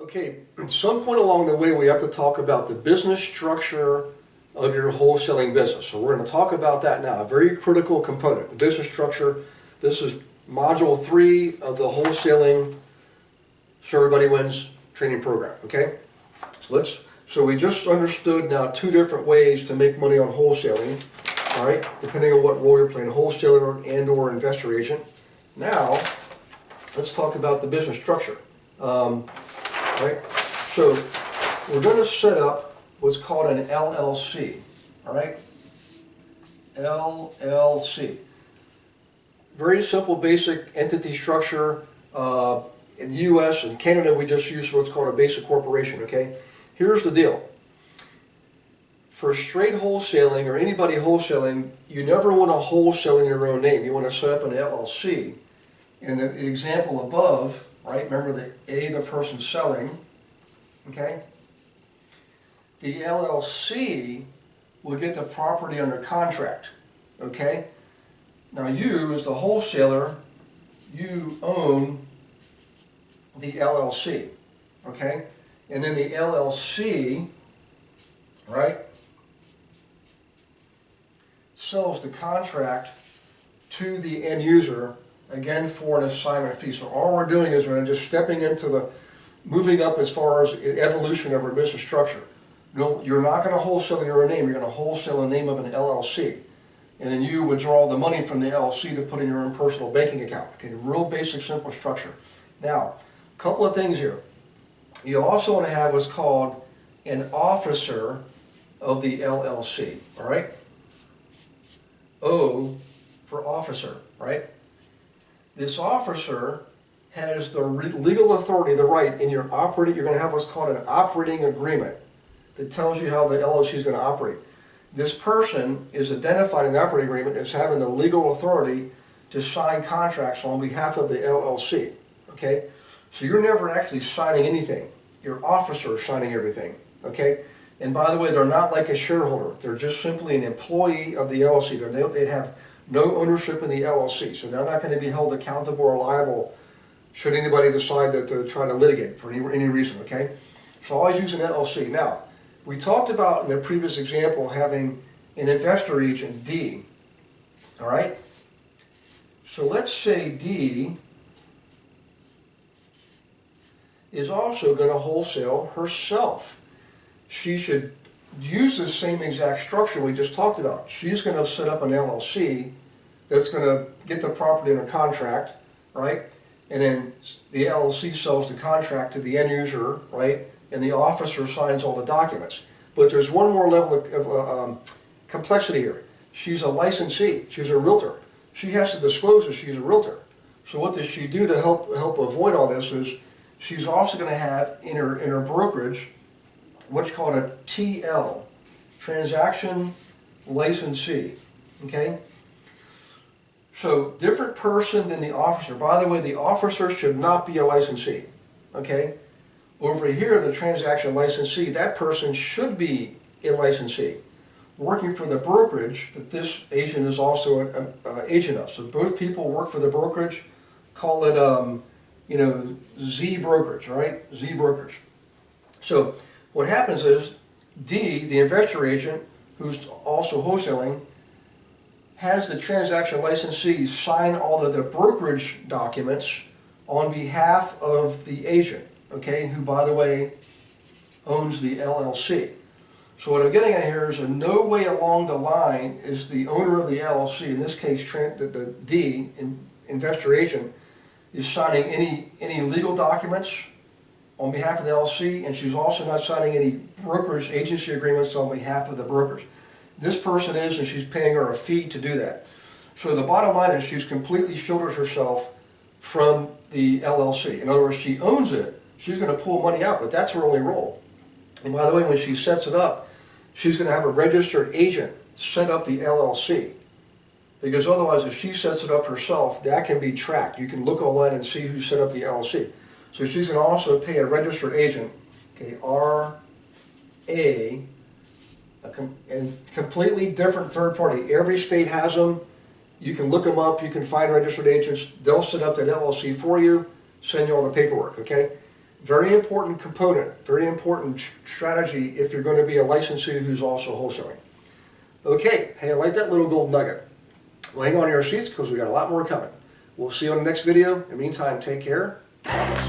Okay, at some point along the way we have to talk about the business structure of your wholesaling business. So we're going to talk about that now, a very critical component, the business structure. This is module 3 of the wholesaling So Everybody Wins training program, okay? So we just understood now 2 different ways to make money on wholesaling, all right, depending on what role you're playing, wholesaler and or investor agent. Now, let's talk about the business structure. Right? So we're going to set up what's called an LLC, all right? LLC. Very simple, basic entity structure. In the U.S. and Canada, we just use what's called a basic corporation, okay? Here's the deal. For straight wholesaling or anybody wholesaling, you never want to wholesale in your own name. You want to set up an LLC. In the example above, right, remember the person selling, okay? The LLC will get the property under contract, okay? Now you, as the wholesaler, you own the LLC, okay? And then the LLC, right, sells the contract to the end user, again for an assignment fee. So all we're doing is we're just stepping into the, moving up as far as evolution of our business structure. You're not going to wholesale in your own name, you're going to wholesale in the name of an LLC. And then you withdraw the money from the LLC to put in your own personal banking account. Okay, real basic, simple structure. Now, a couple of things here. You also want to have what's called an officer of the LLC, all right? O for officer, right? This officer has the legal authority, the right, in your operating, you're going to have what's called an operating agreement that tells you how the LLC is going to operate. This person is identified in the operating agreement as having the legal authority to sign contracts on behalf of the LLC, okay? So you're never actually signing anything. Your officer is signing everything, okay? And by the way, they're not like a shareholder. They're just simply an employee of the LLC. They have no ownership in the LLC, so they're not going to be held accountable or liable should anybody decide that to try to litigate for any reason, okay? So always use an LLC. Now, we talked about in the previous example having an investor agent, D, all right? So let's say D is also going to wholesale herself. She should use the same exact structure we just talked about. She's going to set up an LLC that's going to get the property under contract, right? And then the LLC sells the contract to the end user, right? And the officer signs all the documents. But there's one more level of complexity here. She's a licensee. She's a realtor. She has to disclose that she's a realtor. So what does she do to help avoid all this is she's also going to have in her brokerage what's called a TL, transaction licensee, okay? So different person than the officer. By the way, the officer should not be a licensee, okay? Over here, the transaction licensee, that person should be a licensee, working for the brokerage that this agent is also an agent of. So both people work for the brokerage, call it, you know, Z brokerage, right? Z brokerage. So what happens is D, the investor agent, who's also wholesaling, has the transaction licensee sign all of the brokerage documents on behalf of the agent, okay, who, by the way, owns the LLC. So what I'm getting at here is in no way along the line is the owner of the LLC, in this case the D, investor agent, is signing any legal documents on behalf of the LLC, and she's also not signing any brokerage agency agreements on behalf of the brokers. This person is, and she's paying her a fee to do that. So the bottom line is she's completely shielded herself from the LLC. In other words, she owns it. She's going to pull money out, but that's her only role. And by the way, when she sets it up, she's going to have a registered agent set up the LLC. Because otherwise, if she sets it up herself, that can be tracked. You can look online and see who set up the LLC. So she's going to also pay a registered agent, okay, R-A, and completely different third party. Every state has them. You can look them up. You can find registered agents. They'll set up that LLC for you, send you all the paperwork, okay? Very important component, very important strategy if you're going to be a licensee who's also wholesaling. Okay, hey, I like that little gold nugget. Well, hang on to your seats because we got a lot more coming. We'll see you on the next video. In the meantime, take care. God bless.